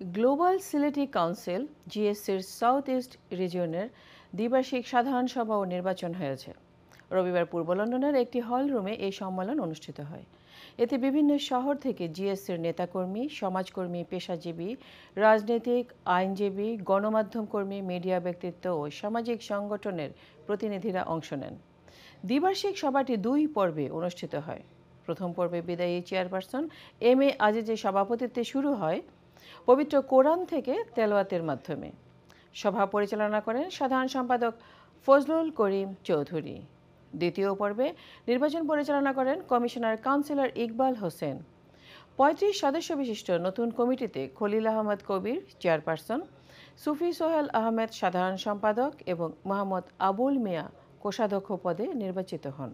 Global Sylheti council জিএসসির south east রিজিয়নের দ্বিবার্ষিক সাধারণ সভা ও নির্বাচন হয়েছে। রবিবার পূর্ব লন্ডনের একটি হল রুমে এই সম্মেলন অনুষ্ঠিত হয়। এতে বিভিন্ন শহর থেকে জিএসসির নেতাকর্মী, সমাজকর্মী, পেশাজীবী, রাজনৈতিক, আইনজীবী, গণমাধ্যম কর্মী, মিডিয়া ব্যক্তিত্ব ও সামাজিক সংগঠনের প্রতিনিধিরা অংশ নেন। দ্বিবার্ষিক সভাটি 2 পর্বে অনুষ্ঠিত হয়। প্রথম পর্বে বিদায়ী চেয়ারপারসন এম এ আজিজের সভাপতিত্বে শুরু হয় পবিত্র কোরআন থেকে তেলাওয়াতের মাধ্যমে। সভা পরিচালনা করেন সাধারণ সম্পাদক ফজলুল করিম চৌধুরী। দ্বিতীয় পর্বে নির্বাচন পরিচালনা করেন কমিশনার কাউন্সিলর ইকবাল হোসেন। 35 সদস্য বিশিষ্ট নতুন কমিটিতে খলিল আহমদ কবির চেয়ারপারসন, সুফি সোহেল আহমেদ সাধারণ সম্পাদক এবং মোহাম্মদ আবুল মিয়া কোষাধ্যক্ষ পদে নির্বাচিত হন।